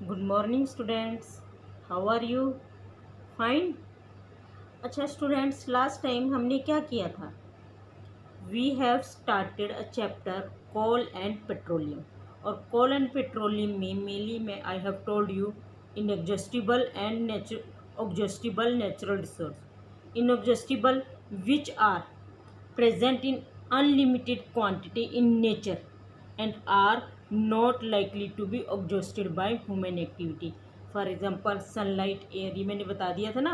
Good morning students, how are you? Fine. अच्छा students, last time हमने क्या किया था? We have started a chapter coal and petroleum. और कोल एंड पेट्रोलियम में मेनली मैं I have told you inexhaustible and natural resource. Inexhaustible which are present in unlimited quantity in nature and are not likely to be exhausted by human activity. For example, sunlight, air, ये मैंने बता दिया था ना.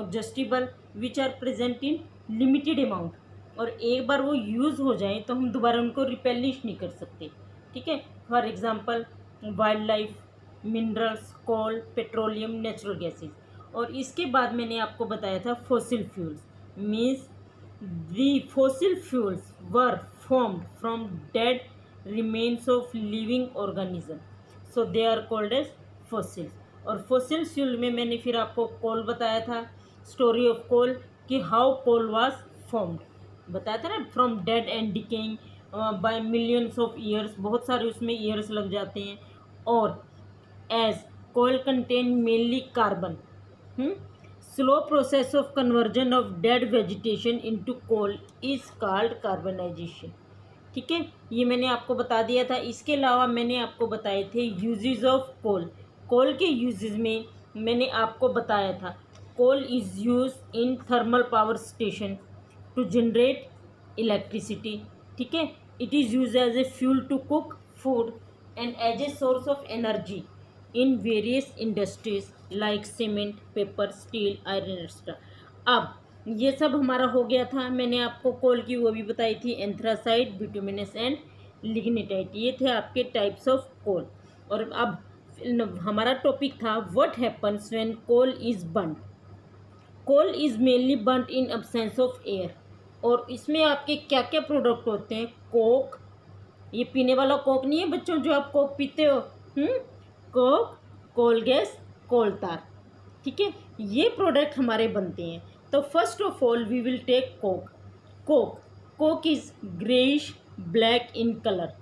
exhaustible which are present in limited amount, और एक बार वो use हो जाए तो हम दोबारा उनको रिपेलिश नहीं कर सकते. ठीक है. For example wild life, minerals, coal, petroleum, natural gases. और इसके बाद मैंने आपको बताया था fossil fuels. Means the fossil fuels were formed from dead remains of living organism, so they are called as fossils. और fossil fuel में मैंने फिर आपको कोल बताया था, स्टोरी ऑफ कोल, कि हाउ कोल वाज फॉर्म्ड बताया था ना, from dead and decaying by millions of years. बहुत सारे उसमें ईयर्स लग जाते हैं. और as coal contain mainly carbon. Slow process of conversion of dead vegetation into coal is called carbonisation. ठीक है, ये मैंने आपको बता दिया था. इसके अलावा मैंने आपको बताए थे यूजेस ऑफ कोल. कोल के यूजेस में मैंने आपको बताया था coal is use in thermal power station to generate electricity. ठीक है, it is use as a fuel to cook food and as a source of energy in various industries like cement, paper, steel, iron etcetera. अब ये सब हमारा हो गया था. मैंने आपको कोल की वो भी बताई थी, एंथ्रासाइट, बिटुमिनस एंड लिग्निटाइट. ये थे आपके टाइप्स ऑफ कोल. और अब हमारा टॉपिक था what happens when coal is burned. Coal is mainly burned in absence of air. और इसमें आपके क्या क्या प्रोडक्ट होते हैं? कोक, ये पीने वाला कोक नहीं है बच्चों जो आप कोक पीते हो. कोक, कोल गैस, कोल तार. ठीक है, ये प्रोडक्ट हमारे बनते हैं. तो first of all we will take coke. Coke is greyish black in colour.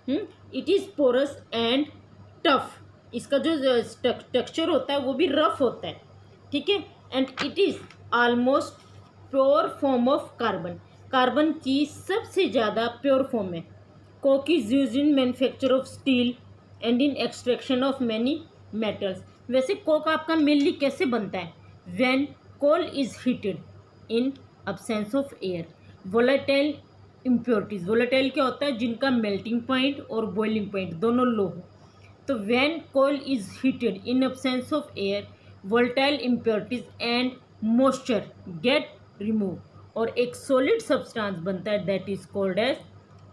It is porous and tough. इसका जो टेक्सचर होता है वो भी रफ होता है. ठीक है, and it is almost pure form of carbon. Carbon की सबसे ज़्यादा प्योर फॉर्म है. Coke is use in manufacture of steel and in extraction of many metals. वैसे कोक आपका मेनली कैसे बनता है? When coal is heated in absence of air. Volatile impurities. Volatile क्या होता है? जिनका मेल्टिंग पॉइंट और बॉइलिंग पॉइंट दोनों लो हो. तो when coal is heated in absence of air, volatile impurities and moisture get remove और एक सॉलिड सब्सटेंस बनता है, that is called as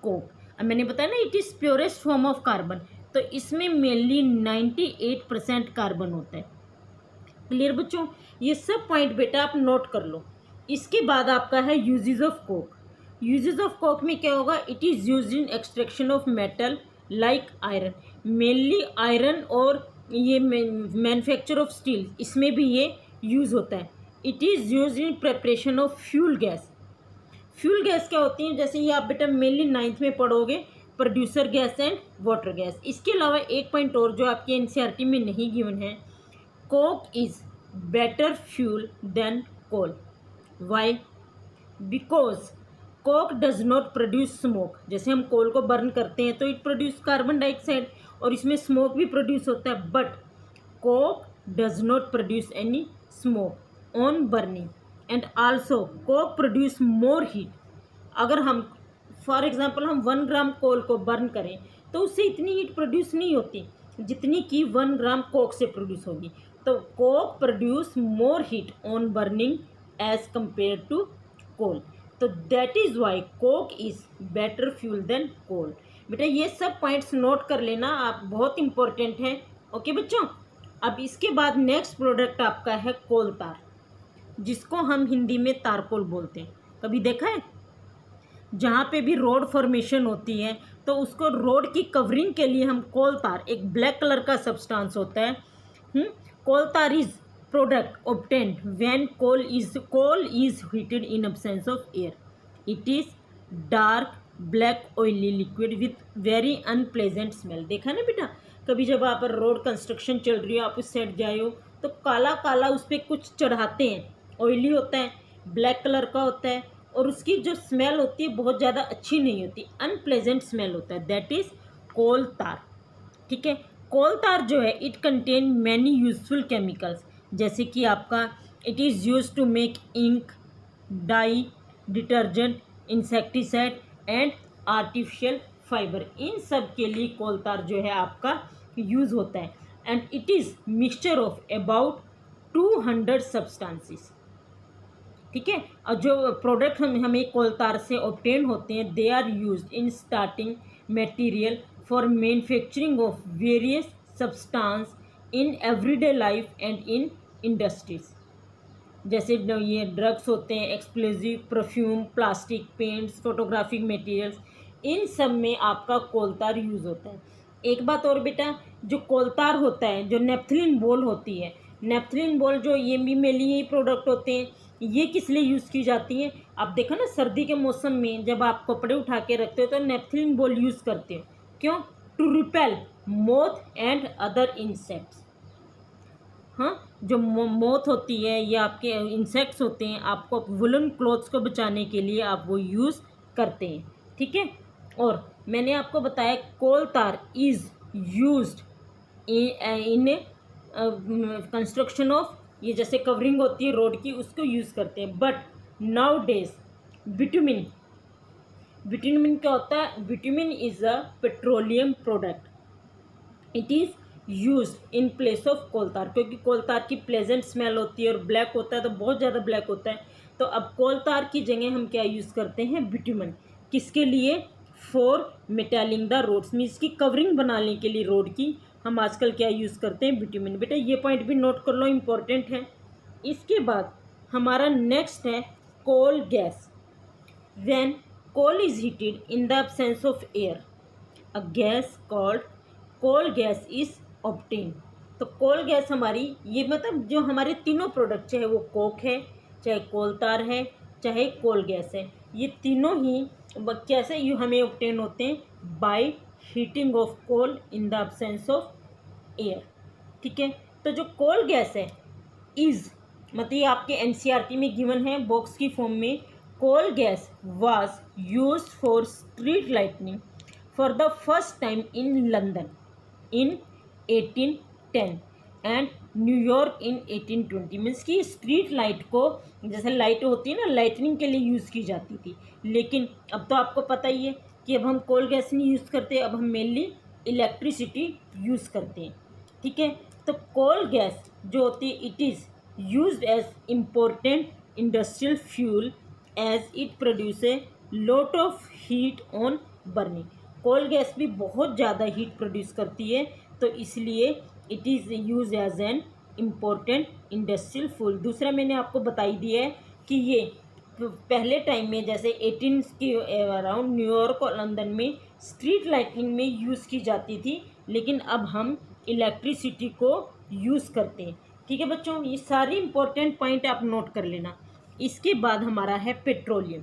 coke. अब मैंने बताया ना, it is purest form of carbon. तो इसमें मेनली 98% कार्बन होता है. क्लियर बच्चों? ये सब पॉइंट बेटा आप नोट कर लो. इसके बाद आपका है uses of Coke. Uses of Coke में क्या होगा? It is use in extraction of metal like iron. Mainly iron और ये मैन्युफैक्चर ऑफ स्टील, इसमें भी ये यूज़ होता है. It is use in preparation of fuel gas. Fuel gas क्या होती है? जैसे ये आप बेटा मेनली 9th में पढ़ोगे, producer gas and water gas. इसके अलावा एक पॉइंट और जो आपके एनसीईआरटी में नहीं गिवन है, coke is better fuel than coal. Why? Because coke does not produce smoke. जैसे हम कोल को बर्न करते हैं तो इट प्रोड्यूस कार्बन डाइऑक्साइड और इसमें स्मोक भी प्रोड्यूस होता है. But Coke does not produce any smoke on burning and also Coke produce more heat. अगर हम फॉर एग्जांपल हम 1 ग्राम कोल को बर्न करें तो उससे इतनी हीट प्रोड्यूस नहीं होती जितनी कि 1 ग्राम कोक से प्रोड्यूस होगी. तो coke produce more heat on burning as compare to coal. तो that is why coke is better fuel than coal. बेटा ये सब पॉइंट्स नोट कर लेना आप, बहुत इंपॉर्टेंट है. ओके बच्चों? अब इसके बाद नेक्स्ट प्रोडक्ट आपका है कोल तार, जिसको हम हिंदी में तारकोल बोलते हैं. कभी देखा है? जहाँ पे भी रोड फॉर्मेशन होती है तो उसको रोड की कवरिंग के लिए हम कोल तार, एक ब्लैक कलर का सब्सटेंस होता है. Coal tar is product obtained when coal is heated in absence of air. It is dark black oily liquid with very unpleasant smell. देखा ना बेटा, कभी जब आप रोड कंस्ट्रक्शन चल रही हो, आप उस साइड जाए हो तो काला काला उस पर कुछ चढ़ाते हैं, ऑयली होता है, ब्लैक कलर का होता है, और उसकी जो स्मेल होती है बहुत ज़्यादा अच्छी नहीं होती, अनप्लेजेंट स्मेल होता है, दैट इज़ कोल तार। ठीक है, कोल तार जो है it contain many useful chemicals, जैसे कि आपका it is use to make ink, dye, detergent, insecticide and artificial fibre. इन सब के लिए कोल तार जो है आपका यूज़ होता है। And it is mixture of about 200 substances. ठीक है, और जो प्रोडक्ट हमें कोल तार से ऑब्टेन होते हैं, they are used in starting material for manufacturing of various substance in everyday life and in industries. जैसे ये ड्रग्स होते हैं, explosive, perfume, plastic, paints, photographic materials, इन सब में आपका कोल तार यूज़ होता है। एक बात और बेटा, जो कोल तार होता है, जो नेफ्थलीन बॉल होती है, नेफ्थलीन बॉल जो ये भी मेनली यही प्रोडक्ट होते हैं, ये किस लिए यूज़ की जाती हैं? आप देखो ना, सर्दी के मौसम में जब आप कपड़े उठा के रखते हो तो नेफ्थलीन बॉल यूज़ करते हो। क्यों? To repel moth and other insects. हाँ, जो मोथ होती है या आपके इंसेक्ट्स होते हैं, आपको वुलन क्लॉथ्स को बचाने के लिए आप वो यूज़ करते हैं। ठीक है, और मैंने आपको बताया कोल तार is used in construction of, ये जैसे कवरिंग होती है रोड की, उसको यूज़ करते हैं। But nowadays bitumen, bitumen क्या होता है? Bitumen is a petroleum product, it is use in place of coal tar, क्योंकि कोल तार की प्लेजेंट स्मेल होती है और ब्लैक होता है, तो बहुत ज़्यादा ब्लैक होता है। तो अब कोल तार की जगह हम क्या यूज़ करते हैं? बिटुमन। किसके लिए? फॉर मेटालिंग द रोड्स, मीन्स की कवरिंग बनाने के लिए रोड की हम आजकल क्या यूज़ करते हैं? बिटुमन। बेटा ये पॉइंट भी नोट कर लो, इम्पोर्टेंट है। इसके बाद हमारा नेक्स्ट है coal gas. When coal is heated in the absence of air, a gas called coal gas is obtain. तो कोल गैस हमारी, ये मतलब जो हमारे तीनों प्रोडक्ट, चाहे वो कोक है, चाहे कोल तार है, चाहे कोल गैस है, ये तीनों ही कैसे यू हमें ऑब्टेन होते हैं? By heating of coal in the absence of air. ठीक है, तो जो कोल गैस है इज, मतलब ये आपके एनसीईआरटी में गिवन है बॉक्स की फॉर्म में, coal gas was used for street lightning for the first time in London in 1810 and New York in 1820। मीन्स की स्ट्रीट लाइट को, जैसे लाइट होती है ना, लाइटनिंग के लिए यूज़ की जाती थी, लेकिन अब तो आपको पता ही है कि अब हम कोल गैस नहीं यूज़ करते, अब हम मेनली इलेक्ट्रिसिटी यूज़ करते हैं। ठीक है, तो कोल गैस जो होती है it is used as important industrial fuel as it produce a lot of heat on burning. Coal gas भी बहुत ज़्यादा हीट प्रोड्यूस करती है, तो इसलिए it is use as an important industrial fuel. दूसरा मैंने आपको बताई दिया है कि ये पहले टाइम में जैसे 18 के अराउंड न्यूयॉर्क और लंदन में स्ट्रीट लाइटनिंग में यूज़ की जाती थी, लेकिन अब हम इलेक्ट्रिसिटी को यूज़ करते हैं। ठीक है बच्चों, ये सारी इंपॉर्टेंट पॉइंट आप नोट कर लेना। इसके बाद हमारा है पेट्रोलियम।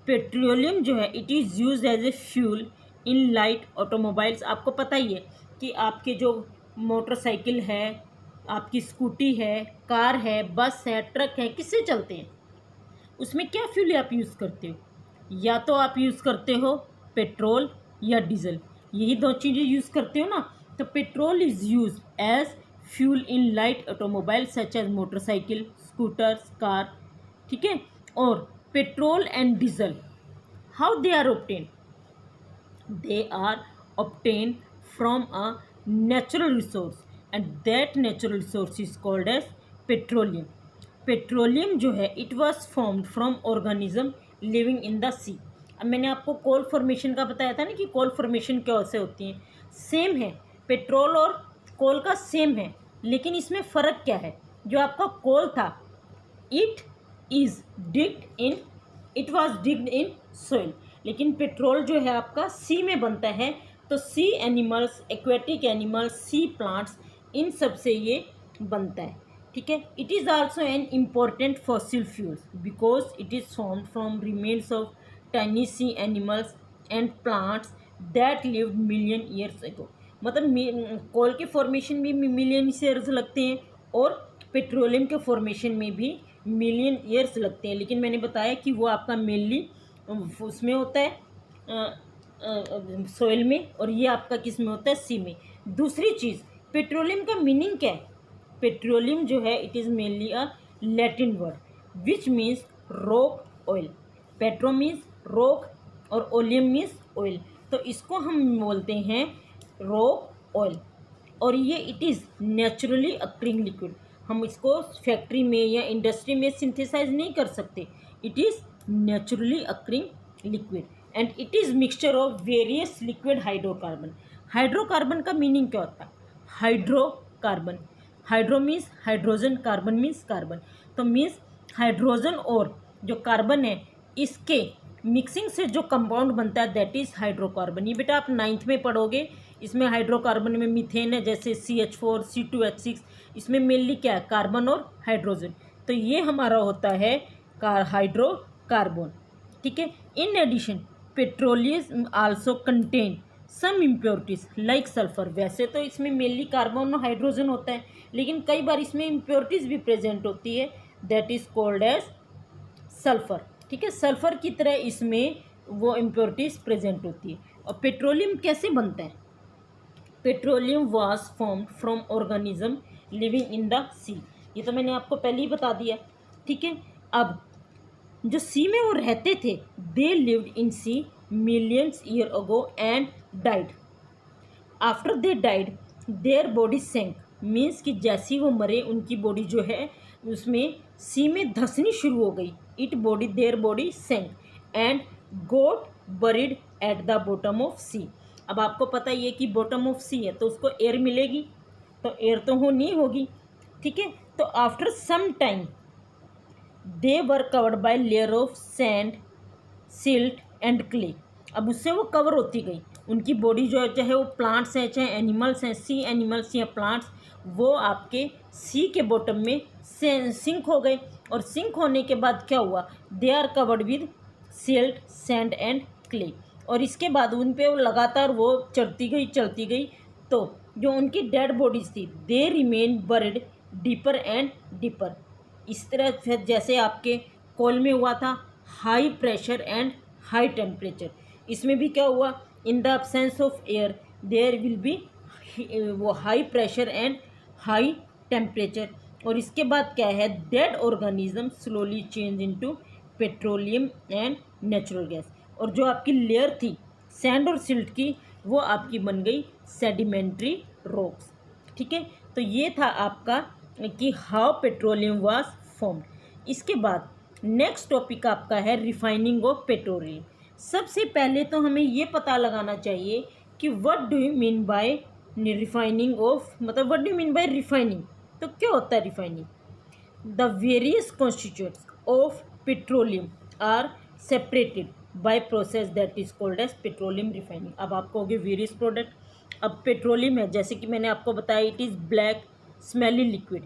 पेट्रोलियम जो है it is use as a fuel in light automobiles. आपको पता ही है कि आपके जो मोटरसाइकिल है, आपकी स्कूटी है, कार है, बस है, ट्रक है, किससे चलते हैं? उसमें क्या फ्यूल आप यूज़ करते हो? या तो आप यूज़ करते हो पेट्रोल या डीजल, यही दो चीज़ें यूज़ करते हो ना। तो petrol is use as fuel in light automobile such as motorcycle, scooters, car. ठीक है, और petrol and diesel, how they are obtain? They are obtain from a natural resource and that natural resource is called as petroleum. Petroleum जो है it was formed from organism living in the sea. अब मैंने आपको कोल formation का बताया था ना कि कोल फॉर्मेशन कैसे होती है, सेम है, पेट्रोल और कोल का सेम है, लेकिन इसमें फ़र्क क्या है? जो आपका कोल था it is digged in, it was digged in soil, लेकिन पेट्रोल जो है आपका सी में बनता है। तो सी एनिमल्स, एक्वेटिक एनिमल्स, सी प्लांट्स, इन सब से ये बनता है। ठीक है, it is also an important fossil fuels because it is formed from remains of tiny sea animals and plants that lived million years ago। मतलब कोल के फॉर्मेशन में भी मिलियन ईयर्स लगते हैं और पेट्रोलियम के फॉर्मेशन में भी मिलियन ईयर्स लगते हैं, लेकिन मैंने बताया कि वो आपका मेनली उसमें होता है सोइल में, और ये आपका किस में होता है, सी में। दूसरी चीज़, पेट्रोलियम का मीनिंग क्या है? पेट्रोलियम जो है it is mainly a Latin word which means rock oil. Petro means rock और ओलियम मीन्स ऑयल, तो इसको हम बोलते हैं रॉक ऑयल। और ये it is naturally occurring liquid. हम इसको फैक्ट्री में या इंडस्ट्री में सिंथेसाइज नहीं कर सकते। It is naturally occurring liquid and it is mixture of various liquid hydrocarbon. Hydrocarbon का मीनिंग क्या होता है? Hydrocarbon, hydro means hydrogen, carbon means carbon, तो मीन्स हाइड्रोजन और जो कार्बन है इसके मिक्सिंग से जो कंपाउंड बनता है दैट इज़ हाइड्रोकार्बन। ये बेटा आप 9th में पढ़ोगे। इसमें हाइड्रोकार्बन में मीथेन है, जैसे CH4 C2H6, इसमें मेनली क्या है, कार्बन और हाइड्रोजन, तो ये हमारा होता है हाइड्रोकार्बन। ठीक है। In addition petroleum also contain some impurities like sulphur. वैसे तो इसमें मेनली कार्बन और हाइड्रोजन होता है, लेकिन कई बार इसमें इम्प्योरिटीज भी प्रेजेंट होती है that is called as sulphur. ठीक है, सल्फर की तरह इसमें वो इम्प्योरिटीज प्रेजेंट होती है। और पेट्रोलियम कैसे बनता है? Petroleum was formed from organism living in the sea. ये तो मैंने आपको पहले ही बता दिया। ठीक है, अब जो सी में वो रहते थे they lived in sea millions year ago and died. After they died their body sank, means कि जैसी वो मरे उनकी बॉडी जो है उसमें सी में धंसनी शुरू हो गई। It body their body sank and got buried at the bottom of sea. अब आपको पता ही है कि बॉटम ऑफ सी है तो उसको एयर मिलेगी, तो एयर तो हो नहीं होगी। ठीक है, तो after some time they were covered by layer of sand, silt and clay. अब उससे वो कवर होती गई उनकी बॉडी जो है, चाहे वो प्लांट्स हैं चाहे एनिमल्स हैं, सी एनिमल्स या प्लांट्स, वो आपके सी के बॉटम में सिंक हो गए। और सिंक होने के बाद क्या हुआ, they are covered with silt, sand and clay. और इसके बाद उन पे वो लगातार वो चढ़ती गई, तो जो उनकी डेड बॉडीज थी they remain buried deeper and deeper. इस तरह फिर जैसे आपके कोल में हुआ था high pressure and high temperature, इसमें भी क्या हुआ, in the absence of air there will be वो high pressure and high temperature. और इसके बाद क्या है, dead organism slowly change into petroleum and natural gas. और जो आपकी लेयर थी सैंड और सिल्ट की वो आपकी बन गई सेडिमेंट्री रॉक्स। ठीक है, तो ये था आपका कि हाउ पेट्रोलियम वाज फॉर्म्ड। इसके बाद नेक्स्ट टॉपिक आपका है रिफाइनिंग ऑफ पेट्रोलियम। सबसे पहले तो हमें ये पता लगाना चाहिए कि what do you mean by refining of, मतलब what do you mean by refining, तो क्या होता है refining? The various constituents of petroleum are separated by process that is called as petroleum refining. अब आपको होगे वेरियस प्रोडक्ट। अब petroleum है, जैसे कि मैंने आपको बताया, it is black smelly liquid.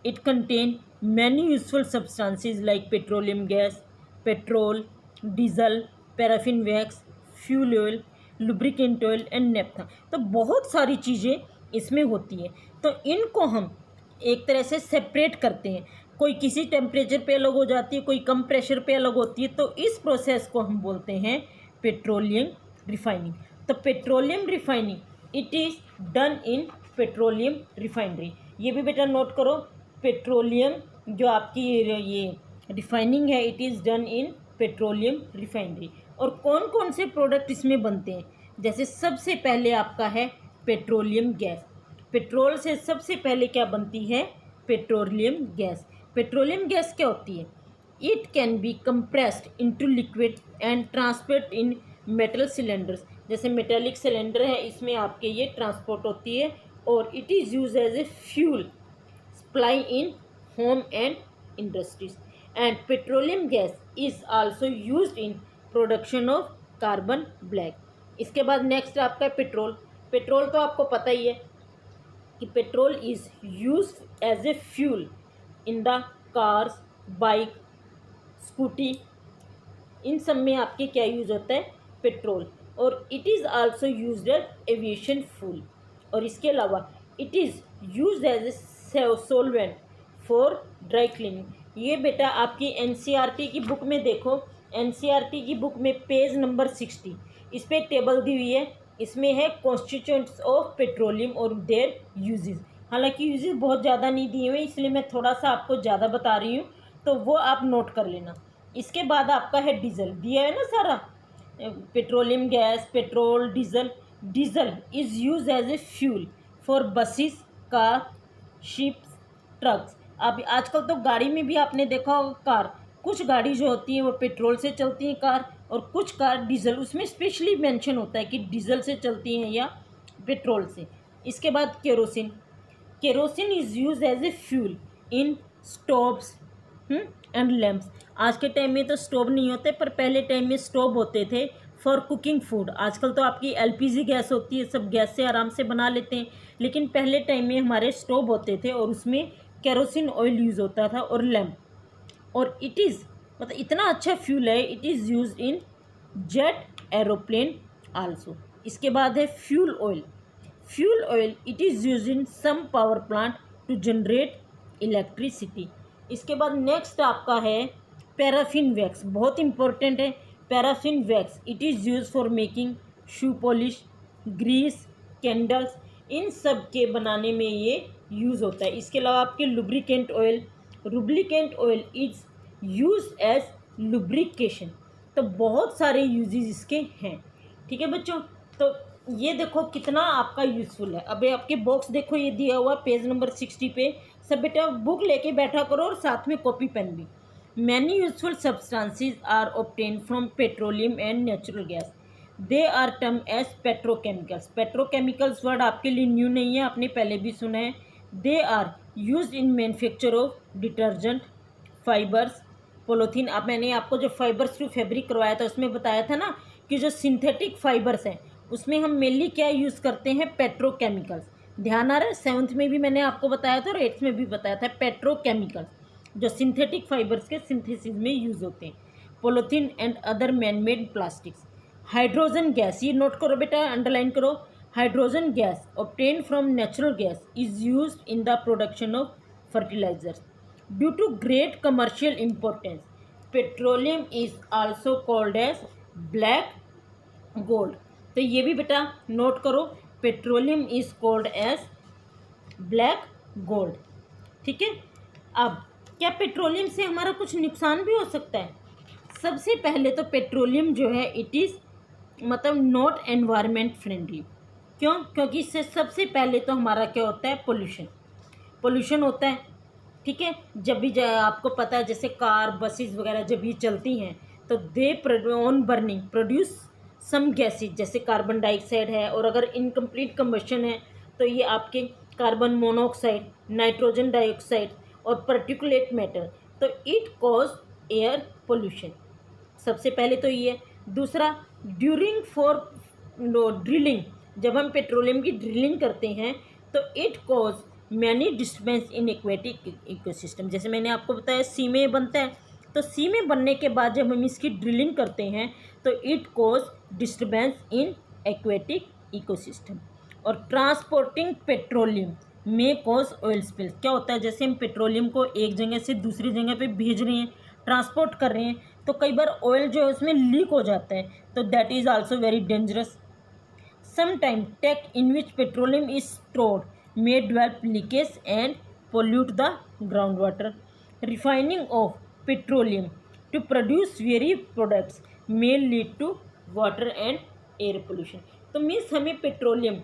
It contain many useful substances like petroleum gas, petrol, diesel, paraffin wax, fuel oil, lubricant oil and naphtha. तो बहुत सारी चीज़ें इसमें होती हैं, तो इनको हम एक तरह से सेपरेट करते हैं। कोई किसी टेम्परेचर पे अलग हो जाती है, कोई कम प्रेशर पे अलग होती है, तो इस प्रोसेस को हम बोलते हैं पेट्रोलियम रिफाइनिंग। तो petroleum refining it is done in petroleum refinery. ये भी बेटा नोट करो, पेट्रोलियम जो आपकी ये रिफाइनिंग है it is done in petroleum refinery. और कौन कौन से प्रोडक्ट इसमें बनते हैं, जैसे सबसे पहले आपका है पेट्रोलियम गैस। पेट्रोल से सबसे पहले क्या बनती है, पेट्रोलियम गैस। पेट्रोलियम गैस क्या होती है, it can be compressed into liquid and transport in metal cylinders. जैसे मेटेलिक सिलेंडर है इसमें आपके ये ट्रांसपोर्ट होती है, और it is use as a fuel supply in home and industries. And petroleum gas is also used in production of carbon black. इसके बाद नेक्स्ट आपका है पेट्रोल। पेट्रोल तो आपको पता ही है कि petrol is use as a fuel in the cars, bike, scooty इन सब में आपके क्या यूज़ होता है, पेट्रोल। और it is also used as aviation fuel, और इसके अलावा it is used as a solvent for dry cleaning. ये बेटा आपकी एनसीईआरटी की बुक में देखो, एनसीईआरटी की बुक में पेज नंबर 60, इस पर टेबल दी हुई है, इसमें है कॉन्स्टिट्यूएंट्स ऑफ पेट्रोलियम और देयर यूजेस। हालांकि यूजेस बहुत ज़्यादा नहीं दिए हुए, इसलिए मैं थोड़ा सा आपको ज़्यादा बता रही हूँ, तो वो आप नोट कर लेना। इसके बाद आपका है डीजल, दिया है ना सारा, petroleum gas, petrol, diesel. Diesel is use as a fuel for buses, car, ships, trucks. अब आजकल तो गाड़ी में भी आपने देखा होगा, कार, कुछ गाड़ी जो होती है वो पेट्रोल से चलती है कार, और कुछ कार डीजल, उसमें स्पेशली मेंशन होता है कि डीजल से चलती हैं या पेट्रोल से। इसके बाद kerosene, kerosene is use as a fuel in stoves and lamps. आज के टाइम में तो स्टोव नहीं होते, पर पहले टाइम में स्टोव होते थे फॉर कुकिंग फूड। आजकल तो आपकी एलपीजी गैस होती है, सब गैस से आराम से बना लेते हैं, लेकिन पहले टाइम में हमारे स्टोव होते थे और उसमें केरोसिन ऑयल यूज़ होता था और लैम्प। और इट इज़ मतलब इतना अच्छा फ्यूल है, it is use in jet aeroplane also. इसके बाद है fuel oil, fuel oil it is use in some power plant to generate electricity. इसके बाद नेक्स्ट आपका है पैराफिन वैक्स, बहुत इंपॉर्टेंट है। Paraffin wax it is use for making shoe polish, grease, candles, इन सब के बनाने में ये यूज़ होता है। इसके अलावा आपके lubricant oil, lubricant oil is use as lubrication. तो बहुत सारे यूजेस इसके हैं, ठीक है बच्चों। तो ये देखो कितना आपका यूज़फुल है। अब आपके बॉक्स देखो, ये दिया हुआ पेज नंबर 60 पे। सब बेटा बुक लेके बैठा करो और साथ में कॉपी पेन भी। Many useful substances are obtain from petroleum and natural gas, they are term as petrochemicals. Petrochemicals word आपके लिए न्यू नहीं है, आपने पहले भी सुना है। They are use in manufacture of detergent, fibres, polythene. अब मैंने आपको जो फाइबर्स टू फैब्रिक करवाया था उसमें बताया था ना कि जो सिंथेटिक फाइबर्स हैं उसमें हम मेनली क्या यूज़ करते हैं, पेट्रोकेमिकल्स। ध्यान आ रहा है, 7th में भी मैंने आपको बताया था और 8th में भी बताया था, पेट्रोकेमिकल्स जो सिंथेटिक फाइबर्स के सिंथेसिस में यूज़ होते हैं। Polythene and other man made plastics. Hydrogen gas, ये नोट करो बेटा, अंडरलाइन करो। Hydrogen gas obtain from natural gas is use in the production of fertilisers due to great commercial importance. Petroleum is also called as black gold. तो ये भी बेटा note करो, petroleum is called as black gold, ठीक है। अब क्या petroleum से हमारा कुछ नुकसान भी हो सकता है? सबसे पहले तो पेट्रोलियम जो है इट इज़ मतलब नॉट एनवायरनमेंट फ्रेंडली। क्यों? क्योंकि इससे सबसे पहले तो हमारा क्या होता है, पोल्यूशन, पोल्यूशन होता है, ठीक है। जब भी आपको पता है जैसे कार, बसेस वगैरह जब भी चलती हैं तो they on burning produce some gases, जैसे कार्बन डाइऑक्साइड है, और अगर इनकम्प्लीट कम्बशन है तो ये आपके कार्बन मोनोऑक्साइड, नाइट्रोजन डाइऑक्साइड और पर्टिकुलेट मैटर, तो इट कॉज एयर पोल्यूशन। सबसे पहले तो ये। दूसरा, ड्यूरिंग फॉर ड्रिलिंग, जब हम पेट्रोलियम की ड्रिलिंग करते हैं तो it cause many disturbance in aquatic ecosystem. जैसे मैंने आपको बताया सी में बनता है, तो सी में बनने के बाद जब हम इसकी ड्रिलिंग करते हैं तो it cause disturbance in aquatic ecosystem. और ट्रांसपोर्टिंग पेट्रोलियम में कॉज ऑयल स्पिल। क्या होता है, जैसे हम पेट्रोलियम को एक जगह से दूसरी जगह पे भेज रहे हैं, ट्रांसपोर्ट कर रहे हैं, तो कई बार ऑयल जो है उसमें लीक हो जाता है, तो that is also very dangerous. Sometime tank in which petroleum is stored may develop leakage and pollute the groundwater. Refining of petroleum to produce various products may lead to water and air pollution. तो means हमें petroleum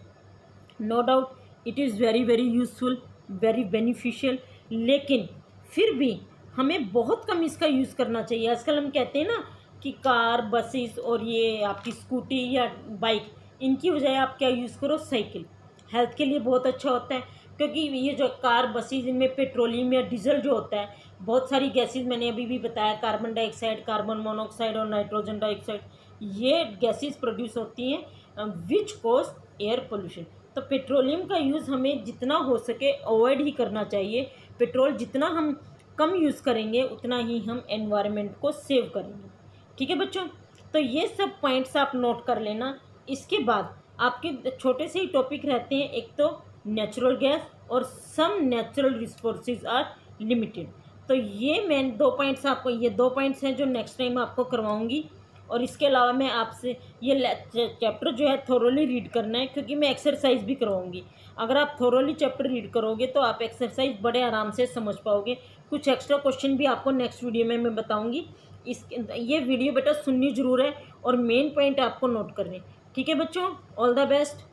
no doubt it is very very useful, very beneficial, लेकिन फिर भी हमें बहुत कम इसका use करना चाहिए। आजकल हम कहते हैं ना कि कार, बसेस और ये आपकी स्कूटी या बाइक, इनकी बजाय आप क्या यूज़ करो, साइकिल। हेल्थ के लिए बहुत अच्छा होता है, क्योंकि ये जो कार, बसेस, इनमें पेट्रोलियम या डीजल जो होता है, बहुत सारी गैसेस मैंने अभी भी बताया, कार्बन डाइऑक्साइड, कार्बन मोनोऑक्साइड और नाइट्रोजन डाइऑक्साइड, ये गैसेस प्रोड्यूस होती हैं विच कॉज एयर पोल्यूशन। तो पेट्रोलियम का यूज़ हमें जितना हो सके अवॉइड ही करना चाहिए। पेट्रोल जितना हम कम यूज़ करेंगे उतना ही हम एनवायरनमेंट को सेव करेंगे, ठीक है बच्चों, तो ये सब पॉइंट्स आप नोट कर लेना। इसके बाद आपके छोटे से ही टॉपिक रहते हैं, एक तो नेचुरल गैस और some natural resources are limited. तो ये मैं 2 पॉइंट्स आपको, ये 2 पॉइंट्स हैं जो नेक्स्ट टाइम आपको करवाऊंगी। और इसके अलावा मैं आपसे ये चैप्टर जो है थोरोली रीड करना है, क्योंकि मैं एक्सरसाइज भी करवाऊंगी। अगर आप थोरोली चैप्टर रीड करोगे तो आप एक्सरसाइज बड़े आराम से समझ पाओगे। कुछ एक्स्ट्रा क्वेश्चन भी आपको नेक्स्ट वीडियो में मैं बताऊंगी। ये वीडियो बेटा सुननी जरूर है और मेन पॉइंट आपको नोट करने। ठीक है बच्चों, ऑल द बेस्ट।